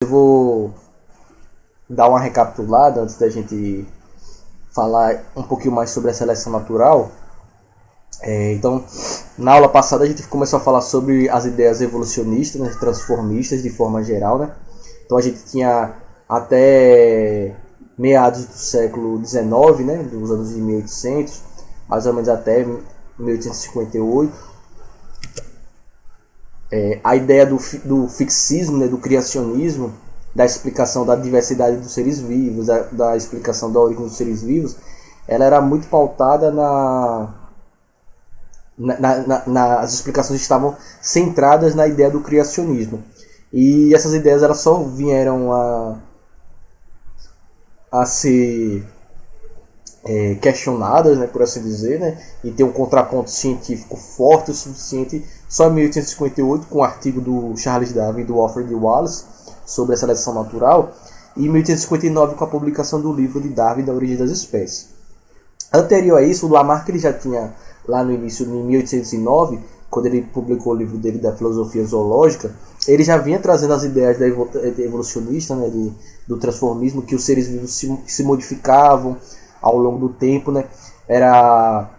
Eu vou dar uma recapitulada antes da gente falar um pouquinho mais sobre a seleção natural. Então, na aula passada a gente começou a falar sobre as ideias evolucionistas, né, transformistas de forma geral, né? Então a gente tinha até meados do século XIX, né, dos anos de 1800, mais ou menos até 1858, a ideia do fixismo, né, do criacionismo, da explicação da diversidade dos seres vivos, da explicação da origem dos seres vivos, ela era muito pautada nas explicações estavam centradas na ideia do criacionismo. E essas ideias elas só vieram a ser questionadas, né, por assim dizer, né, e ter um contraponto científico forte o suficiente só em 1858, com o artigo do Charles Darwin e do Alfred Wallace sobre a seleção natural, e em 1859 com a publicação do livro de Darwin da origem das espécies. Anterior a isso, o Lamarck ele já tinha, lá no início, em 1809, quando ele publicou o livro dele da filosofia zoológica, ele já vinha trazendo as ideias da evolucionista, né, do transformismo, que os seres vivos se modificavam ao longo do tempo, né? Era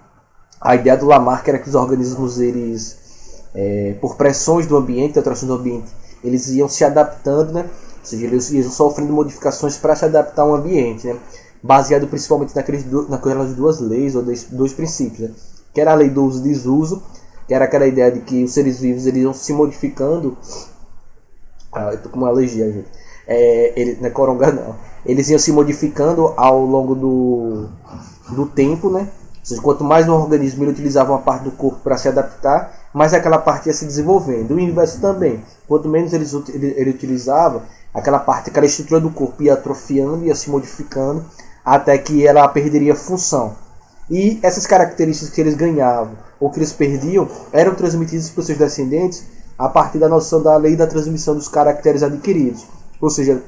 a ideia do Lamarck era que os organismos, eles, por pressões do ambiente, atrações do ambiente, eles iam se adaptando, né? Ou seja, eles iam sofrendo modificações para se adaptar ao ambiente, né? Baseado principalmente naquelas duas leis ou dois princípios, né? Que era a lei do uso e desuso, que era aquela ideia de que os seres vivos eles iam se modificando. Eu tô com uma alergia, gente. Não é coronga, não. Eles iam se modificando ao longo do tempo, né? Ou seja, quanto mais o organismo ele utilizava uma parte do corpo para se adaptar, mais aquela parte ia se desenvolvendo. O inverso também. Quanto menos ele utilizava, aquela estrutura do corpo ia atrofiando, ia se modificando, até que ela perderia função. E essas características que eles ganhavam ou que eles perdiam eram transmitidas para os seus descendentes a partir da noção da lei da transmissão dos caracteres adquiridos. Ou seja,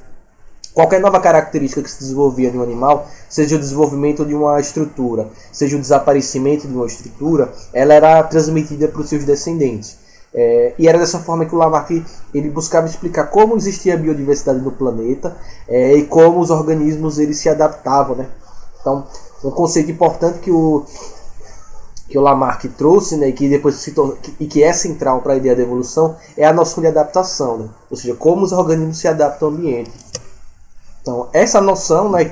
qualquer nova característica que se desenvolvia em um animal, seja o desenvolvimento de uma estrutura, seja o desaparecimento de uma estrutura, ela era transmitida para os seus descendentes. E era dessa forma que o Lamarck ele buscava explicar como existia a biodiversidade no planeta e como os organismos eles se adaptavam, né? Então, um conceito importante que o Lamarck trouxe, né, e que depois que é central para a ideia da evolução, é a noção de adaptação, né? Ou seja, como os organismos se adaptam ao ambiente. Então, essa noção, né,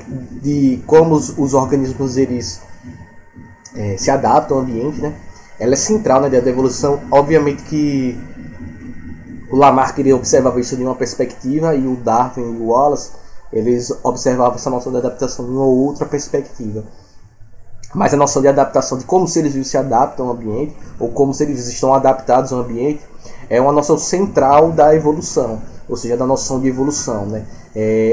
de como os organismos eles, se adaptam ao ambiente, né, ela é central na ideia da evolução. Obviamente que o Lamarck ele observava isso de uma perspectiva e o Darwin e o Wallace eles observavam essa noção de adaptação de uma outra perspectiva. Mas a noção de adaptação, de como os seres vivos se adaptam ao ambiente, ou como os seres vivos estão adaptados ao ambiente, é uma noção central da evolução, ou seja, da noção de evolução, né?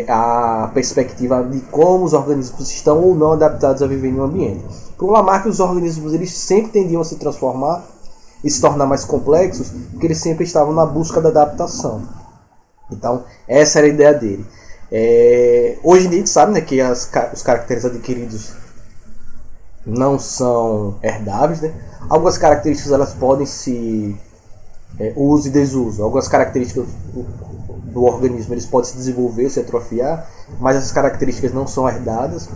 A perspectiva de como os organismos estão ou não adaptados a viver em um ambiente. Para o Lamarck, os organismos eles sempre tendiam a se transformar e se tornar mais complexos, porque eles sempre estavam na busca da adaptação. Então, essa era a ideia dele. Hoje em dia a gente sabe, né, que os caracteres adquiridos não são herdáveis, né? Algumas características elas podem se uso e desuso. Algumas características do organismo eles podem se desenvolver, se atrofiar, mas essas características não são herdadas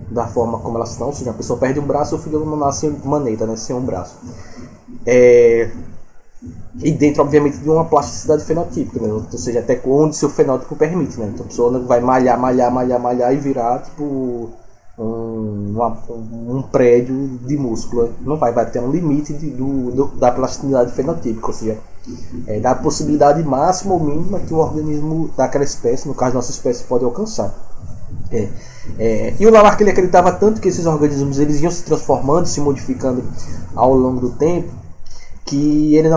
da forma como elas estão. Ou seja, a pessoa perde um braço, o filho não nasce maneta, né, sem um braço. E dentro, obviamente, de uma plasticidade fenotípica, né? Ou seja, até onde seu fenótipo permite, né? Então a pessoa não vai malhar e virar tipo um prédio de músculo. Não vai ter um limite da plasticidade fenotípica, ou seja, da possibilidade máxima ou mínima que o organismo daquela espécie, no caso nossa espécie, pode alcançar. E o Lamarck ele acreditava tanto que esses organismos eles iam se transformando, se modificando ao longo do tempo, que ele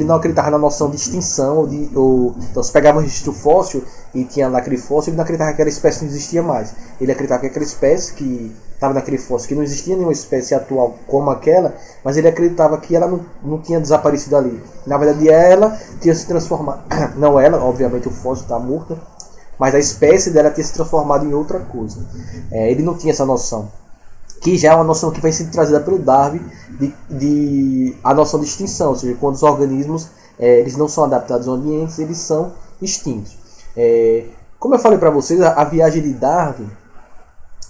não acreditava na noção de extinção. Então, se pegava um registro fóssil e tinha lá aquele fóssil, ele não acreditava que aquela espécie não existia mais. Ele acreditava que aquela espécie que estava naquele fóssil, que não existia nenhuma espécie atual como aquela, mas ele acreditava que ela não tinha desaparecido ali. Na verdade, ela tinha se transformado. Não ela, obviamente o fóssil está morto, mas a espécie dela tinha se transformado em outra coisa. Ele não tinha essa noção. Que já é uma noção que vem sendo trazida pelo Darwin a noção de extinção, ou seja, quando os organismos eles não são adaptados ao ambiente, eles são extintos. Como eu falei para vocês, a viagem de Darwin,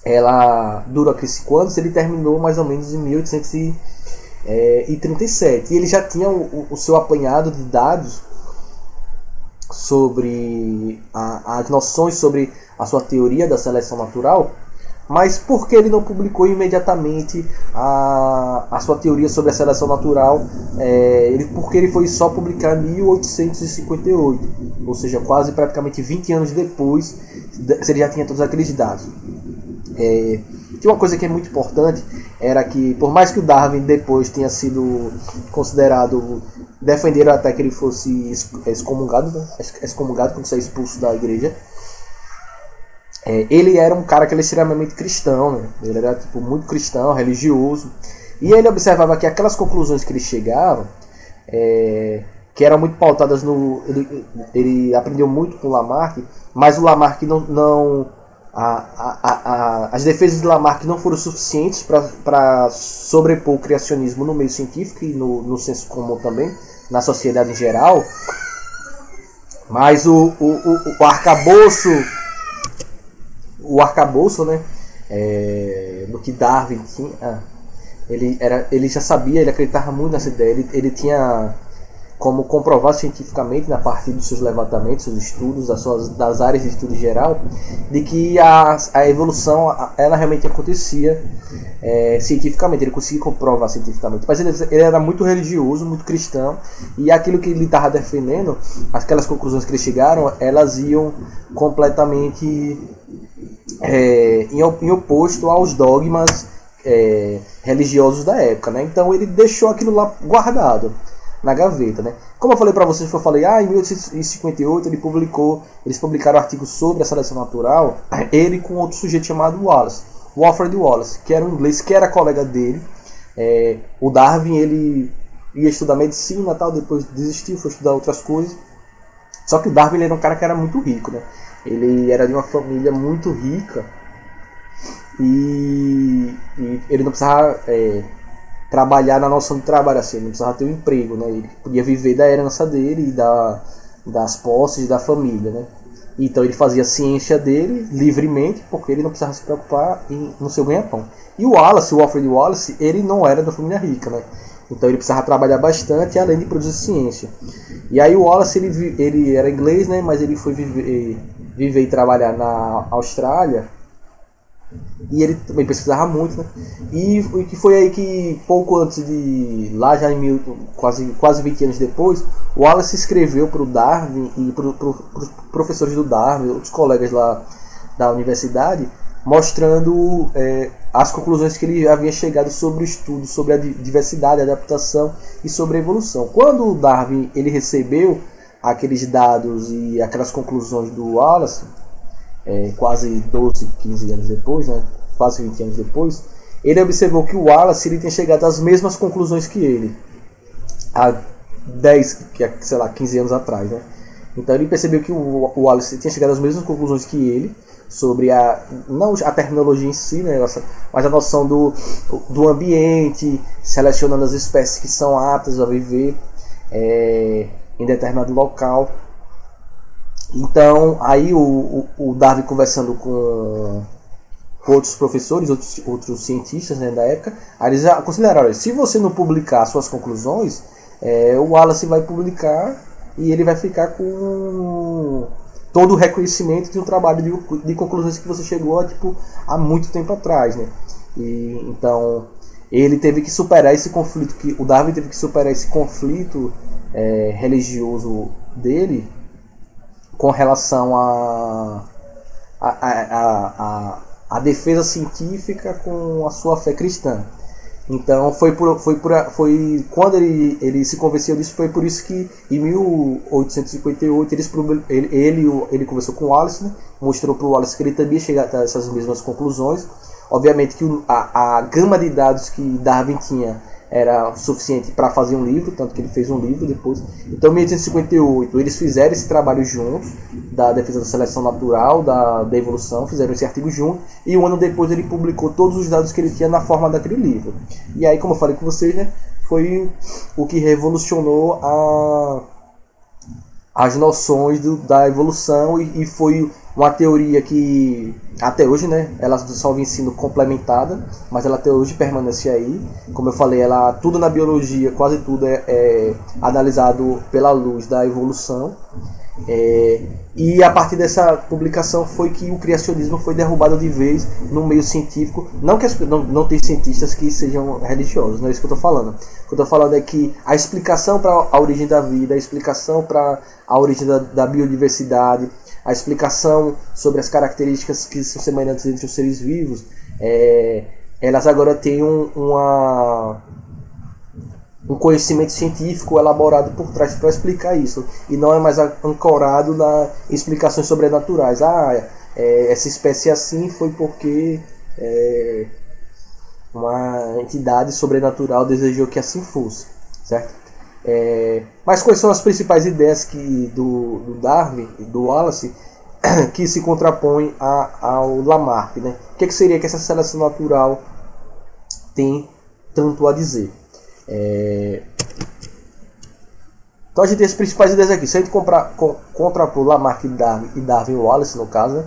ela durou aqueles 5 anos, ele terminou mais ou menos em 1837. E ele já tinha o seu apanhado de dados sobre as noções sobre a sua teoria da seleção natural, mas por que ele não publicou imediatamente a sua teoria sobre a seleção natural? Porque ele foi só publicar em 1858, ou seja, quase praticamente 20 anos depois, se ele já tinha todos aqueles dados. Tinha uma coisa que é muito importante, era que por mais que o Darwin depois tenha sido considerado, defenderam até que ele fosse excomungado, né? Excomungado quando saiu expulso da igreja, ele era um cara que ele era extremamente cristão, né? Ele era tipo, muito cristão, religioso, e ele observava que aquelas conclusões que ele chegava, que eram muito pautadas no... Ele aprendeu muito com Lamarck, mas o Lamarck as defesas de Lamarck não foram suficientes para sobrepor o criacionismo no meio científico e no senso comum também, na sociedade em geral. Mas o arcabouço, né, do que Darwin tinha, ele já sabia, ele acreditava muito nessa ideia, ele tinha como comprovar cientificamente, na parte dos seus levantamentos, seus estudos, das áreas de estudo geral, de que a evolução ela realmente acontecia cientificamente, ele conseguia comprovar cientificamente. Mas ele era muito religioso, muito cristão, e aquilo que ele estava defendendo, aquelas conclusões que eles chegaram, elas iam completamente em oposto aos dogmas religiosos da época, né? Então ele deixou aquilo lá guardado na gaveta, né? Como eu falei para vocês, em 1858 eles publicaram artigos sobre a seleção natural, ele com outro sujeito chamado Wallace, Alfred Wallace, que era um inglês, que era colega dele. O Darwin, ele ia estudar medicina, tal, depois desistiu, foi estudar outras coisas. Só que o Darwin, ele era um cara que era muito rico, né? Ele era de uma família muito rica e ele não precisava trabalhar na noção de trabalho, assim, ele não precisava ter um emprego, né? Ele podia viver da herança dele e das posses da família, né? Então ele fazia a ciência dele livremente, porque ele não precisava se preocupar no seu ganha-pão. E o Alfred Wallace, ele não era da família rica, né? Então ele precisava trabalhar bastante, além de produzir ciência. E aí o Wallace, ele era inglês, né? Mas ele foi viver e trabalhar na Austrália. E ele também pesquisava muito, né? E que foi aí que, pouco antes de... Lá já quase 20 anos depois, o Wallace escreveu para o Darwin e para os professores do Darwin, outros colegas lá da universidade, mostrando as conclusões que ele havia chegado sobre o estudo, sobre a diversidade, a adaptação e sobre a evolução. Quando o Darwin ele recebeu aqueles dados e aquelas conclusões do Wallace, quase 12, 15 anos depois, né? Quase 20 anos depois, ele observou que o Wallace ele tinha chegado às mesmas conclusões que ele há 15 anos atrás, né? Então ele percebeu que o Wallace tinha chegado às mesmas conclusões que ele sobre não a terminologia em si, né, mas a noção do ambiente, selecionando as espécies que são aptas a viver em determinado local. Então aí o Darwin, conversando com outros professores, outros cientistas, né, da época, aí eles consideraram: olha, se você não publicar suas conclusões, o Wallace vai publicar e ele vai ficar com todo o reconhecimento de um trabalho de conclusões que você chegou há muito tempo atrás, né? E então ele teve que superar esse conflito, o Darwin teve que superar esse conflito religioso dele com relação a defesa científica com a sua fé cristã. Então foi quando ele se convenceu disso, foi por isso que em 1858 ele conversou com o Wallace, né? Mostrou para o Wallace que ele também chegava a essas mesmas conclusões. Obviamente que a gama de dados que Darwin tinha era suficiente para fazer um livro, tanto que ele fez um livro depois. Então, em 1858, eles fizeram esse trabalho juntos, da defesa da seleção natural, da evolução, fizeram esse artigo junto, e um ano depois ele publicou todos os dados que ele tinha na forma daquele livro. E aí, como eu falei com vocês, né, foi o que revolucionou as noções da evolução, e foi uma teoria que até hoje, né, ela só vem sendo complementada, mas ela até hoje permanece aí. Como eu falei, ela, tudo na biologia, quase tudo é analisado pela luz da evolução. E a partir dessa publicação foi que o criacionismo foi derrubado de vez no meio científico. Não que não tem cientistas que sejam religiosos, não é isso que eu estou falando. O que eu estou falando é que a explicação para a origem da vida, a explicação para a origem da biodiversidade, a explicação sobre as características que são semelhantes entre os seres vivos, elas agora têm um conhecimento científico elaborado por trás para explicar isso, e não é mais ancorado nas explicações sobrenaturais. Essa espécie assim foi porque uma entidade sobrenatural desejou que assim fosse, certo? Mas quais são as principais ideias do Darwin e do Wallace que se contrapõem ao Lamarck, né? O que seria que essa seleção natural tem tanto a dizer? Então a gente tem as principais ideias aqui. Se a gente contrapor Lamarck e Darwin e Wallace, no caso,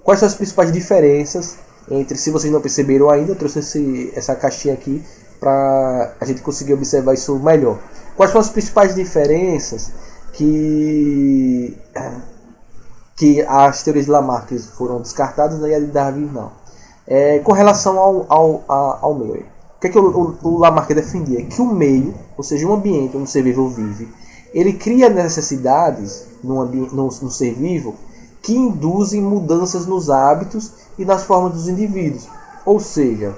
quais são as principais diferenças entre, se vocês não perceberam ainda, eu trouxe essa caixinha aqui para a gente conseguir observar isso melhor. Quais são as principais diferenças que as teorias de Lamarck foram descartadas e a de Darwin não? Com relação ao meio. O que o Lamarck defendia? Que o meio, ou seja, um ambiente onde o ser vivo vive, ele cria necessidades no ser vivo que induzem mudanças nos hábitos e nas formas dos indivíduos. Ou seja,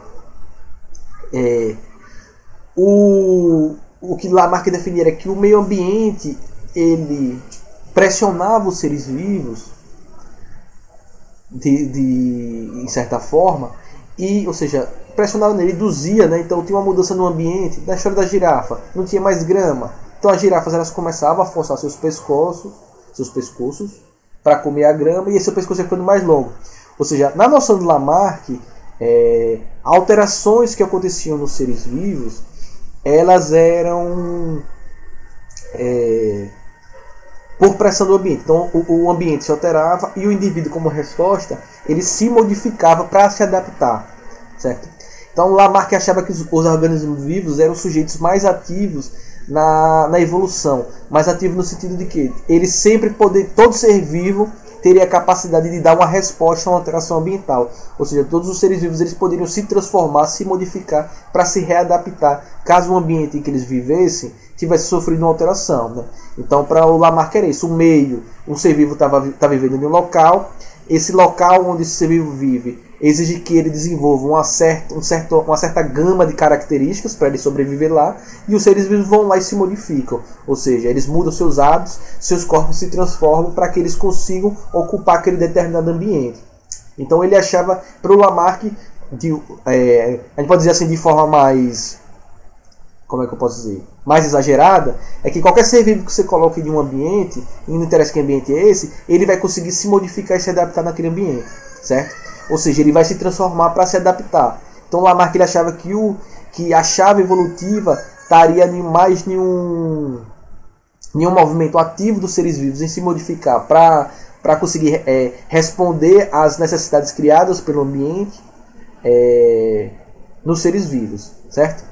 o que Lamarck definia era que o meio ambiente ele pressionava os seres vivos em certa forma, ou seja, pressionava nele, induzia, né? Então tinha uma mudança no ambiente. Na história da girafa, não tinha mais grama, então as girafas elas começavam a forçar seus pescoços para comer a grama, e esse pescoço ia ficando mais longo. Ou seja, na noção de Lamarck, alterações que aconteciam nos seres vivos, elas eram por pressão do ambiente. Então o ambiente se alterava e o indivíduo, como resposta, ele se modificava para se adaptar, certo? Então Lamarck achava que os organismos vivos eram sujeitos mais ativos na evolução, mais ativos no sentido de que ele sempre todo ser vivo teria a capacidade de dar uma resposta a uma alteração ambiental. Ou seja, todos os seres vivos eles poderiam se transformar, se modificar para se readaptar, caso o ambiente em que eles vivessem tivesse sofrido uma alteração, né? Então, para o Lamarck era isso. O meio, um ser vivo está vivendo em um local. Esse local onde esse ser vivo vive exige que ele desenvolva uma certa gama de características para ele sobreviver lá, e os seres vivos vão lá e se modificam, ou seja, eles mudam seus hábitos, seus corpos se transformam para que eles consigam ocupar aquele determinado ambiente. Então ele achava, para o Lamarck, a gente pode dizer assim de forma mais, como é que eu posso dizer, mais exagerada, é que qualquer ser vivo que você coloque em um ambiente, e não interessa que ambiente é esse, ele vai conseguir se modificar e se adaptar naquele ambiente, certo? Ou seja, ele vai se transformar para se adaptar. Então Lamarck ele achava que a chave evolutiva estaria mais em um movimento ativo dos seres vivos em se modificar para conseguir responder às necessidades criadas pelo ambiente nos seres vivos, certo?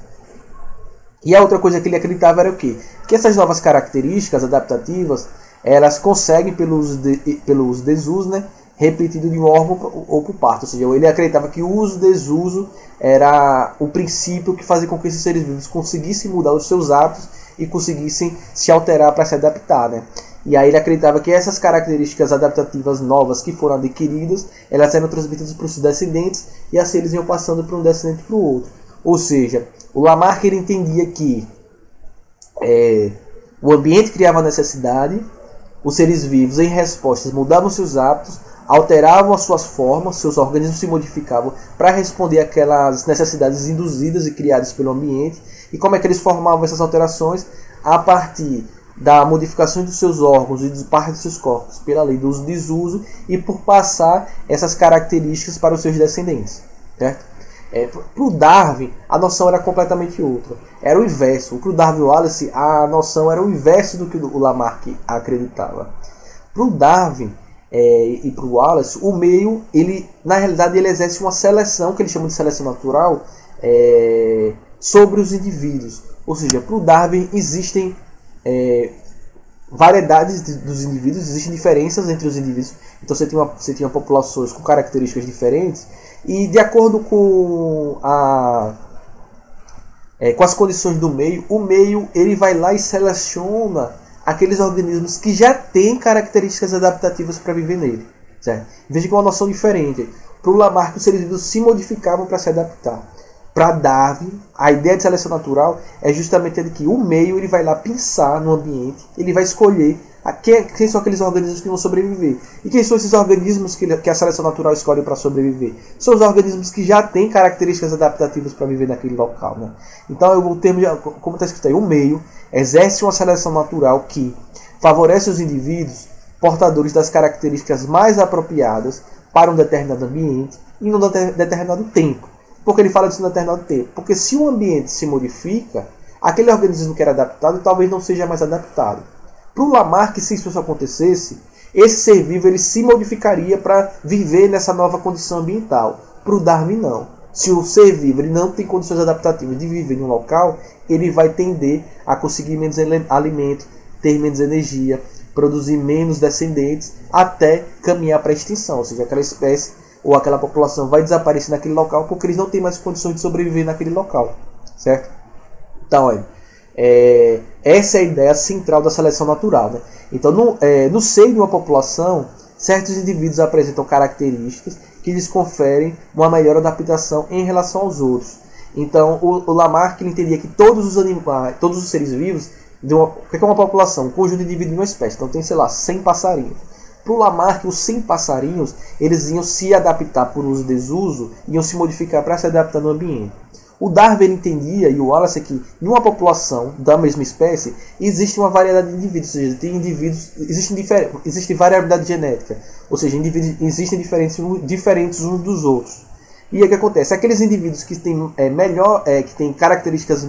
E a outra coisa que ele acreditava era o quê? Que essas novas características adaptativas, elas conseguem, pelo uso desuso, né, repetido de um órgão ou por parto. Ou seja, ele acreditava que o uso desuso era o princípio que fazia com que esses seres vivos conseguissem mudar os seus hábitos e conseguissem se alterar para se adaptar, né? E aí ele acreditava que essas características adaptativas novas que foram adquiridas, elas eram transmitidas para os descendentes, e assim eles iam passando para um descendente para o outro. Ou seja, o Lamarck ele entendia que o ambiente criava necessidade, os seres vivos em respostas mudavam seus hábitos, alteravam as suas formas, seus organismos se modificavam para responder àquelas necessidades induzidas e criadas pelo ambiente. E como é que eles formavam essas alterações? A partir da modificação dos seus órgãos e de parte dos seus corpos pela lei do uso e desuso, e por passar essas características para os seus descendentes, certo? Para o Darwin, a noção era completamente outra. Era o inverso. Para o Darwin Wallace, a noção era o inverso do que o Lamarck acreditava. Para o Darwin e para o Wallace, o meio, na realidade, ele exerce uma seleção, que ele chama de seleção natural, sobre os indivíduos. Ou seja, para o Darwin existem variedades dos indivíduos, existem diferenças entre os indivíduos. Então você tinha populações com características diferentes, e de acordo com as condições do meio, o meio ele vai lá e seleciona aqueles organismos que já têm características adaptativas para viver nele. Certo? Veja que é uma noção diferente. Para o Lamarck, os seres vivos se modificavam para se adaptar. Para Darwin, a ideia de seleção natural é justamente a de que o meio ele vai lá pensar no ambiente, ele vai escolher quem são aqueles organismos que vão sobreviver. E quem são esses organismos que a seleção natural escolhe para sobreviver? São os organismos que já têm características adaptativas para viver naquele local. Né? Então, o termo, como está escrito aí, o meio exerce uma seleção natural que favorece os indivíduos portadores das características mais apropriadas para um determinado ambiente e num determinado tempo. Por que ele fala disso em determinado tempo? Porque se o ambiente se modifica, aquele organismo que era adaptado talvez não seja mais adaptado. Para o Lamarck, se isso acontecesse, esse ser vivo ele se modificaria para viver nessa nova condição ambiental. Para o Darwin, não. Se o ser vivo ele não tem condições adaptativas de viver em um local, ele vai tender a conseguir menos alimento, ter menos energia, produzir menos descendentes, até caminhar para a extinção. Ou seja, aquela espécie ou aquela população vai desaparecer naquele local porque eles não têm mais condições de sobreviver naquele local. Certo? Então, olha, essa é a ideia central da seleção natural. Né? Então, no seio de uma população, certos indivíduos apresentam características que lhes conferem uma melhor adaptação em relação aos outros. Então, o Lamarck ele entendia que todos os animais, todos os seres vivos, o que é uma população? Um conjunto de indivíduos de uma espécie. Então, tem, sei lá, 100 passarinhos. Para o Lamarck, os 100 passarinhos, eles iam se adaptar por uso e desuso, iam se modificar para se adaptar no ambiente. O Darwin entendia, e o Wallace, que em uma população da mesma espécie, existe uma variedade de indivíduos, ou seja, tem indivíduos, existe variabilidade genética, ou seja, indivíduos existem diferentes uns dos outros. E aí o que acontece? Aqueles indivíduos que têm que têm características,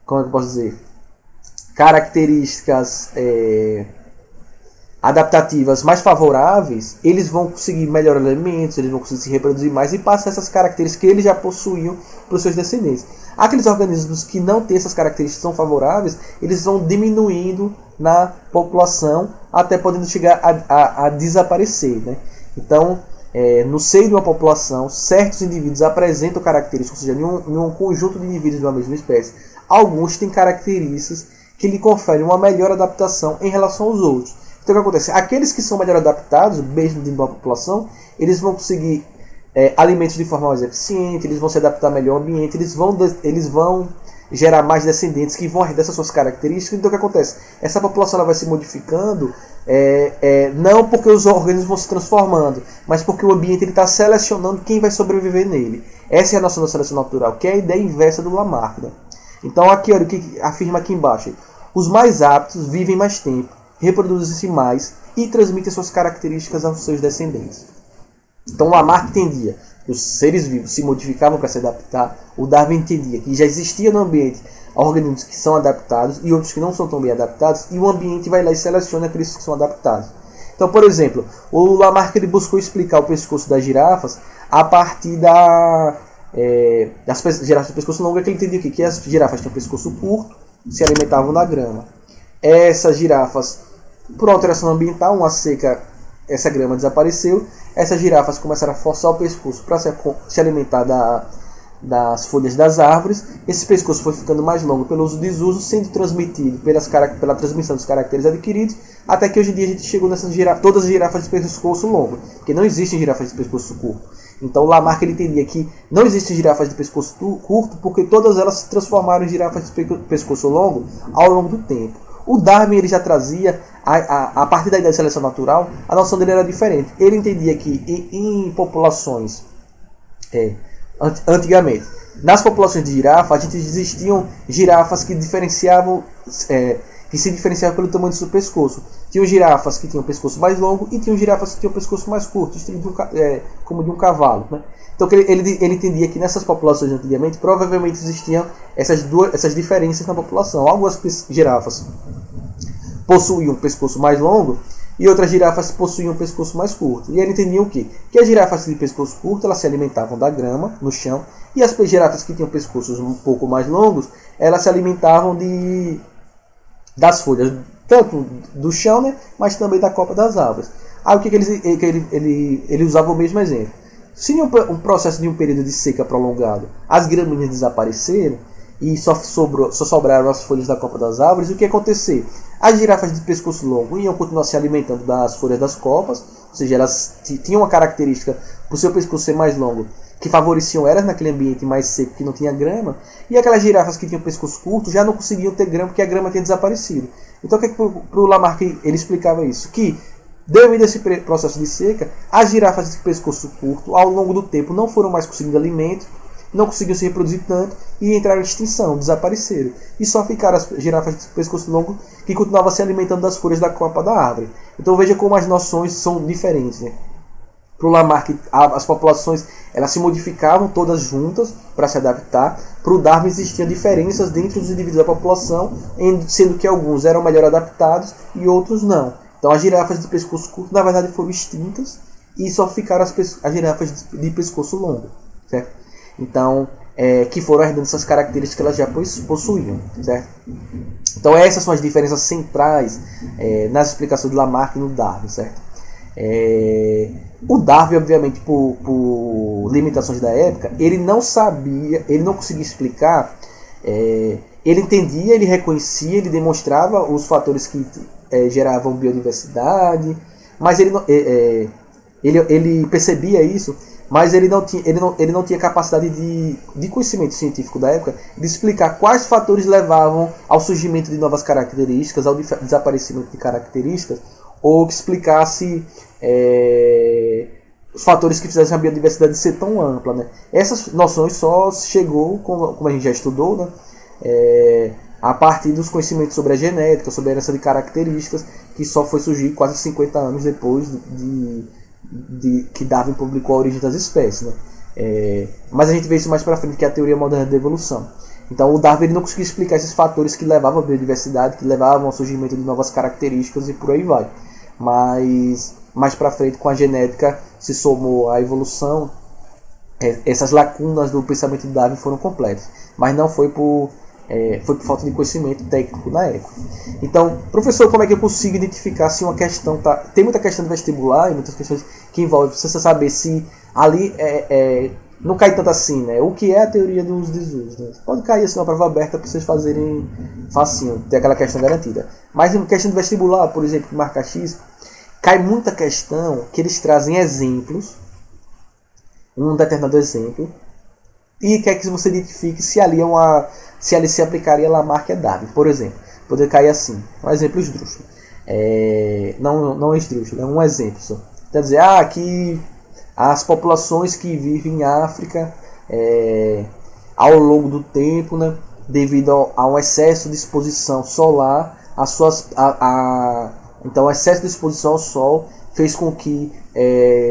como é que eu posso dizer? Características adaptativas mais favoráveis, eles vão conseguir melhor alimentos, eles vão conseguir se reproduzir mais e passar essas características que eles já possuíam para os seus descendentes. Aqueles organismos que não têm essas características tão favoráveis, eles vão diminuindo na população até podendo chegar a desaparecer. Né? Então, no seio de uma população, certos indivíduos apresentam características, ou seja, em um conjunto de indivíduos de uma mesma espécie, alguns têm características que lhe conferem uma melhor adaptação em relação aos outros. Então o que acontece? Aqueles que são melhor adaptados, mesmo dentro de uma população, eles vão conseguir alimentos de forma mais eficiente, eles vão se adaptar melhor ao ambiente, eles vão gerar mais descendentes que vão herdar essas suas características. Então o que acontece? Essa população ela vai se modificando, não porque os organismos vão se transformando, mas porque o ambiente está selecionando quem vai sobreviver nele. Essa é a noção da seleção natural, que é a ideia inversa do Lamarck. Né? Então aqui, olha o que afirma aqui embaixo. Os mais aptos vivem mais tempo, reproduzem-se mais e transmitem suas características aos seus descendentes. Então Lamarck entendia que os seres vivos se modificavam para se adaptar. O Darwin entendia que já existia no ambiente organismos que são adaptados e outros que não são tão bem adaptados, e o ambiente vai lá e seleciona aqueles que são adaptados. Então, por exemplo, o Lamarck ele buscou explicar o pescoço das girafas a partir das girafas de pescoço longo, que ele entendia que as girafas tinham pescoço curto, se alimentavam da grama. Essas girafas, por alteração ambiental, uma seca, essa grama desapareceu. Essas girafas começaram a forçar o pescoço para se alimentar das folhas das árvores. Esse pescoço foi ficando mais longo pelo uso e desuso, sendo transmitido pela transmissão dos caracteres adquiridos, até que hoje em dia a gente chegou nessas todas as girafas de pescoço longo, porque não existem girafas de pescoço curto. Então Lamarck ele entendia que não existem girafas de pescoço curto, porque todas elas se transformaram em girafas de pescoço longo ao longo do tempo. O Darwin ele já trazia, a partir da ideia de seleção natural, a noção dele era diferente. Ele entendia que em populações, antigamente, nas populações de girafa, existiam girafas que diferenciavam, que se diferenciava pelo tamanho do seu pescoço. Tinham girafas que tinham o pescoço mais longo e tinham girafas que tinham o pescoço mais curto, estilo de como de um cavalo, né? Então ele entendia que nessas populações antigamente provavelmente existiam essas diferenças na população. Algumas girafas possuíam um pescoço mais longo e outras girafas possuíam um pescoço mais curto. E ele entendia o quê? Que as girafas de pescoço curto elas se alimentavam da grama no chão e as girafas que tinham pescoços um pouco mais longos elas se alimentavam das folhas, tanto do chão, né, mas também da copa das árvores. Aí o que ele usava o mesmo exemplo. Se em um processo de um período de seca prolongado as gramíneas desapareceram e só sobraram as folhas da copa das árvores, o que ia acontecer? As girafas de pescoço longo iam continuar se alimentando das folhas das copas, ou seja, elas tinham uma característica, por seu pescoço ser mais longo, que favoreciam elas naquele ambiente mais seco que não tinha grama, e aquelas girafas que tinham pescoço curto já não conseguiam ter grama porque a grama tinha desaparecido. Então o que para o Lamarck ele explicava isso? Que devido a esse processo de seca, as girafas de pescoço curto ao longo do tempo não foram mais conseguindo alimento, não conseguiam se reproduzir tanto e entraram em extinção, desapareceram. E só ficaram as girafas de pescoço longo que continuavam se alimentando das folhas da copa da árvore. Então veja como as noções são diferentes, né? Para o Lamarck, as populações elas se modificavam todas juntas para se adaptar. Para o Darwin existiam diferenças dentro dos indivíduos da população, sendo que alguns eram melhor adaptados e outros não. Então as girafas de pescoço curto na verdade foram extintas e só ficaram as girafas de pescoço longo, certo? Então, que foram herdando essas características que elas já possuíam, certo? Então essas são as diferenças centrais nas explicações de Lamarck e no Darwin, certo? O Darwin, obviamente, por limitações da época, ele não sabia, ele não conseguia explicar, ele entendia, ele reconhecia, ele demonstrava os fatores que geravam biodiversidade, mas ele percebia isso, mas ele não tinha capacidade de conhecimento científico da época de explicar quais fatores levavam ao surgimento de novas características, ao desaparecimento de características, ou que explicasse os fatores que fizessem a biodiversidade ser tão ampla, né? Essas noções só chegou, como a gente já estudou, né? A partir dos conhecimentos sobre a genética, sobre a herança de características, que só foi surgir quase 50 anos depois que Darwin publicou A Origem das Espécies, né? Mas a gente vê isso mais para frente, que é a teoria moderna da evolução. Então o Darwin ele não conseguiu explicar esses fatores que levavam à biodiversidade, que levavam ao surgimento de novas características e por aí vai. Mas mais para frente, com a genética, se somou a evolução, essas lacunas do pensamento de Darwin foram completas. Mas não foi por falta de conhecimento técnico na época. Então, professor, como é que eu consigo identificar se uma questão tá... Tem muita questão de vestibular e muitas questões que envolvem você saber se ali não cai tanto assim, né? O que é a teoria dos desusos, né? Pode cair assim uma prova aberta para vocês fazerem facinho, ter aquela questão garantida. Mas em questão de vestibular, por exemplo, marca X, cai muita questão que eles trazem exemplos, um determinado exemplo, e quer que você identifique se ali se aplicaria Lamarck e Darwin. Por exemplo, poder cair assim, um exemplo esdrúxulo. Não é esdrúxulo, é um exemplo só. Quer dizer, que as populações que vivem em África ao longo do tempo, né, devido a um excesso de exposição solar, então o excesso de exposição ao sol fez com que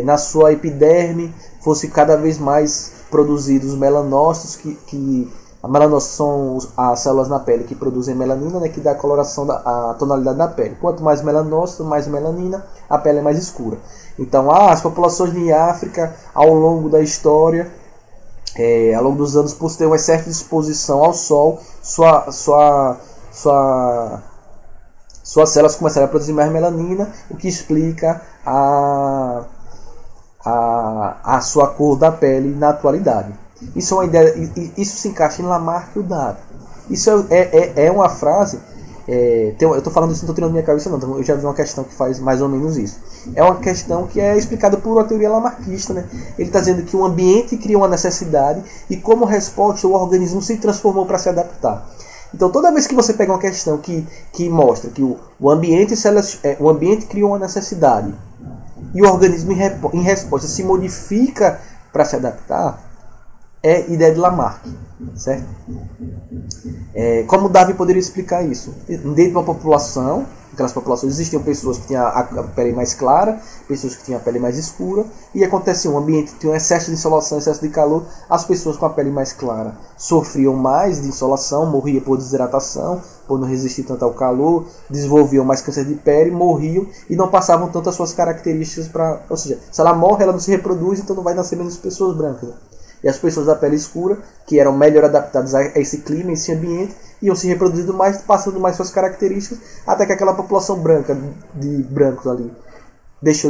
na sua epiderme fosse cada vez mais produzidos melanócitos, que a melanócitos são as células na pele que produzem melanina, né, que dá a coloração a tonalidade da pele. Quanto mais melanócito, mais melanina, a pele é mais escura. Então as populações de África ao longo da história, ao longo dos anos, por ter um excesso de exposição ao sol, suas células começaram a produzir mais melanina, o que explica a sua cor da pele na atualidade. Isso é uma ideia, isso se encaixa em Lamarck e o Darwin. Isso é uma frase, eu estou falando isso, não estou tirando minha cabeça não, eu já vi uma questão que faz mais ou menos isso. É uma questão que é explicada por uma teoria lamarquista, né? Ele está dizendo que o ambiente cria uma necessidade e como resposta o organismo se transformou para se adaptar. Então toda vez que você pega uma questão que mostra que o ambiente criou uma necessidade e o organismo em resposta se modifica para se adaptar, é ideia de Lamarck, certo? Como Darwin poderia explicar isso? Dentro de uma população, aquelas populações existiam pessoas que tinham a pele mais clara, pessoas que tinham a pele mais escura, e acontecia um ambiente que tinha um excesso de insolação, excesso de calor, as pessoas com a pele mais clara sofriam mais de insolação, morriam por desidratação, por não resistir tanto ao calor, desenvolviam mais câncer de pele, morriam e não passavam tanto as suas características para... Ou seja, se ela morre, ela não se reproduz, então não vai nascer menos pessoas brancas. E as pessoas da pele escura, que eram melhor adaptadas a esse clima, a esse ambiente, iam se reproduzindo mais, passando mais suas características, até que aquela população branca, de brancos ali, deixou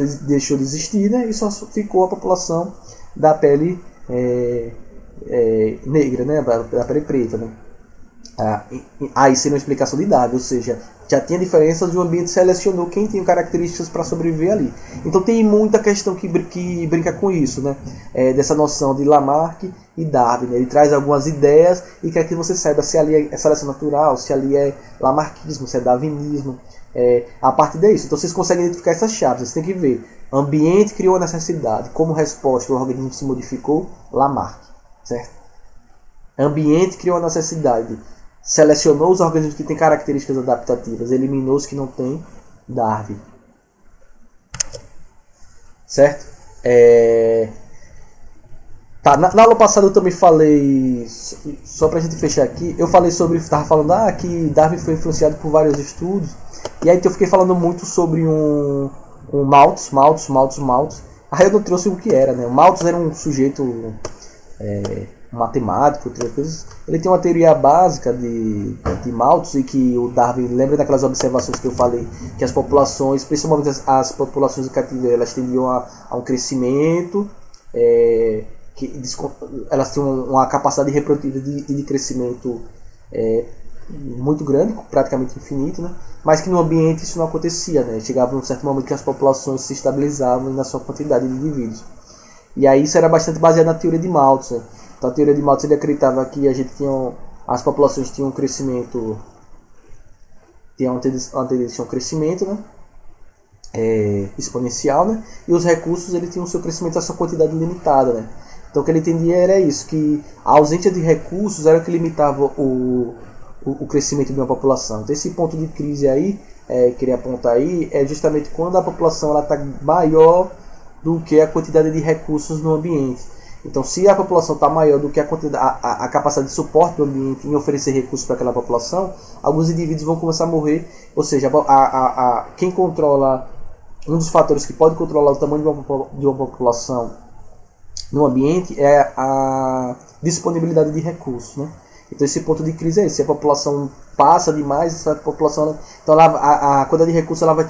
de existir, né? E só ficou a população da pele negra, né? Da pele preta, né? Aí seria uma explicação de Darwin, ou seja, já tinha diferenças e o ambiente selecionou quem tinha características para sobreviver ali. Então tem muita questão que brinca com isso, né? Dessa noção de Lamarck e Darwin, né? Ele traz algumas ideias e quer que você saiba se ali é seleção natural, se ali é lamarckismo, se é darwinismo, a partir disso. Então vocês conseguem identificar essas chaves, vocês têm que ver. Ambiente criou a necessidade, como resposta o organismo se modificou, Lamarck, certo? Ambiente criou a necessidade, selecionou os organismos que têm características adaptativas, eliminou os que não têm, Darwin. Certo? Tá, na aula passada eu também falei, só pra gente fechar aqui, eu falei sobre, estava falando que Darwin foi influenciado por vários estudos, e aí eu fiquei falando muito sobre um Malthus. Aí eu não trouxe o que era, né? O Malthus era um sujeito... um matemático, outras coisas. Ele tem uma teoria básica de Malthus, e que o Darwin lembra daquelas observações que eu falei, que as populações, principalmente as populações de cativeiro, elas tendiam a um crescimento, que elas tinham uma capacidade reprodutiva de crescimento muito grande, praticamente infinito, né? Mas que no ambiente isso não acontecia, né? Chegava um certo momento que as populações se estabilizavam na sua quantidade de indivíduos. E aí isso era bastante baseado na teoria de Malthus, né? Então a teoria de Malthus, ele acreditava que as populações tinham um crescimento, tinham uma tendência a um crescimento, né? Exponencial, né? E os recursos, ele tinham o seu crescimento a sua quantidade limitada, né? Então o que ele entendia era isso, que a ausência de recursos era o que limitava o crescimento de uma população. Então esse ponto de crise aí, queria apontar aí, é justamente quando a população está maior do que a quantidade de recursos no ambiente. Então, se a população está maior do que a capacidade de suporte do ambiente em oferecer recursos para aquela população, alguns indivíduos vão começar a morrer. Ou seja, quem controla, um dos fatores que pode controlar o tamanho de uma população no ambiente é a disponibilidade de recursos, né? Então esse ponto de crise é esse. Se a população passa demais, essa população, então a quantidade de recursos ela vai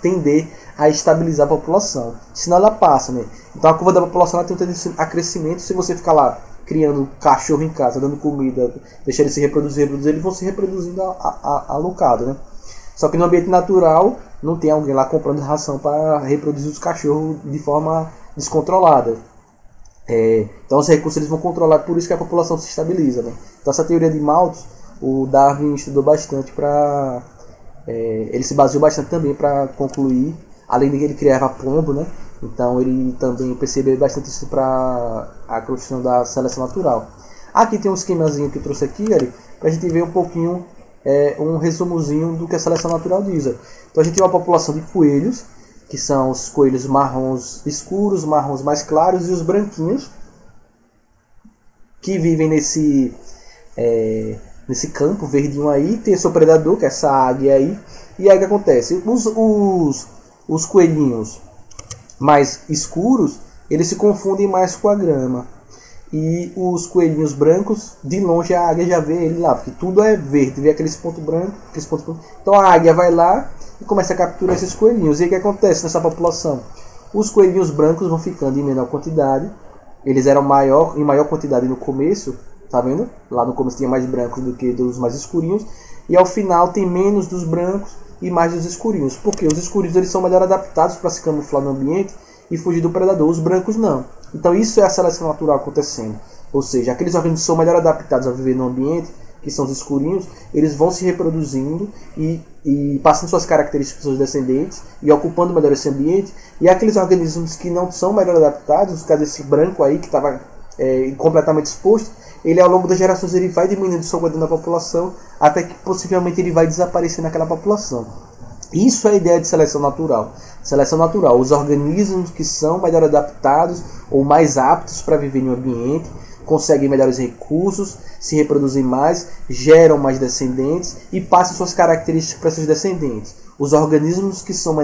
tender a estabilizar a população. Senão ela passa, né? Então a curva da população ela tem um tendência a crescimento. Se você ficar lá criando cachorro em casa, dando comida, deixar ele se reproduzir, eles vão se reproduzindo alocado, né? Só que no ambiente natural não tem alguém lá comprando ração para reproduzir os cachorros de forma descontrolada. Então os recursos eles vão controlar, por isso que a população se estabiliza, né? Então essa teoria de Malthus, o Darwin estudou bastante para... ele se baseou bastante também para concluir, além de que ele criava pombo, né? Então ele também percebeu bastante isso para a questão da seleção natural. Aqui tem um esquemazinho que eu trouxe aqui, para a gente ver um pouquinho, um resumozinho do que a seleção natural diz. Então a gente tem uma população de coelhos, que são os coelhos marrons escuros, marrons mais claros e os branquinhos, que vivem nesse campo verdinho aí. Tem seu predador, que é essa águia aí. E aí o que acontece? Os coelhinhos mais escuros, eles se confundem mais com a grama. E os coelhinhos brancos, de longe a águia já vê ele lá, porque tudo é verde, vê aqueles pontos brancos, Então a águia vai lá e começa a capturar esses coelhinhos. E aí o que acontece nessa população? Os coelhinhos brancos vão ficando em menor quantidade. Eles eram em maior quantidade no começo, tá vendo? Lá no começo tinha mais brancos do que dos mais escurinhos. E ao final tem menos dos brancos e mais dos escurinhos. Porque os escurinhos eles são melhor adaptados para se camuflar no ambiente e fugir do predador. Os brancos não. Então isso é a seleção natural acontecendo. Ou seja, aqueles organismos que são melhor adaptados a viver no ambiente, que são os escurinhos, eles vão se reproduzindo e passando suas características para seus descendentes e ocupando melhor esse ambiente. E aqueles organismos que não são melhor adaptados, no caso desse branco aí que estava completamente exposto, ele ao longo das gerações ele vai diminuindo sua quantidade na população, até que possivelmente ele vai desaparecer naquela população. Isso é a ideia de seleção natural. Seleção natural, os organismos que são melhor adaptados ou mais aptos para viver em um ambiente, conseguem melhores recursos, se reproduzem mais, geram mais descendentes e passam suas características para seus descendentes. Os organismos que são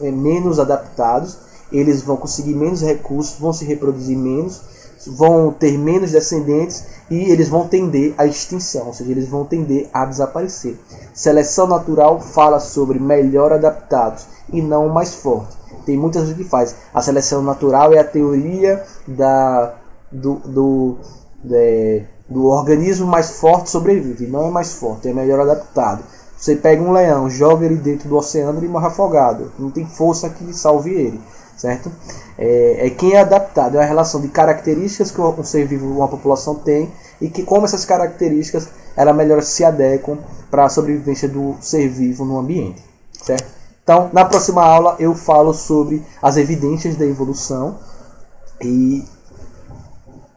menos adaptados, eles vão conseguir menos recursos, vão se reproduzir menos, vão ter menos descendentes e eles vão tender à extinção, ou seja, eles vão tender a desaparecer. Seleção natural fala sobre melhor adaptados e não mais forte. Tem muitas vezes que faz. A seleção natural é a teoria do organismo mais forte sobrevive, não é mais forte, é melhor adaptado. Você pega um leão, joga ele dentro do oceano, ele morre afogado, não tem força que salve ele, certo? Quem é adaptado, é a relação de características que um ser vivo, uma população tem, e que como essas características ela melhor se adequam para a sobrevivência do ser vivo no ambiente, certo? Então, na próxima aula eu falo sobre as evidências da evolução e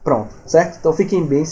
pronto, certo? Então fiquem bem.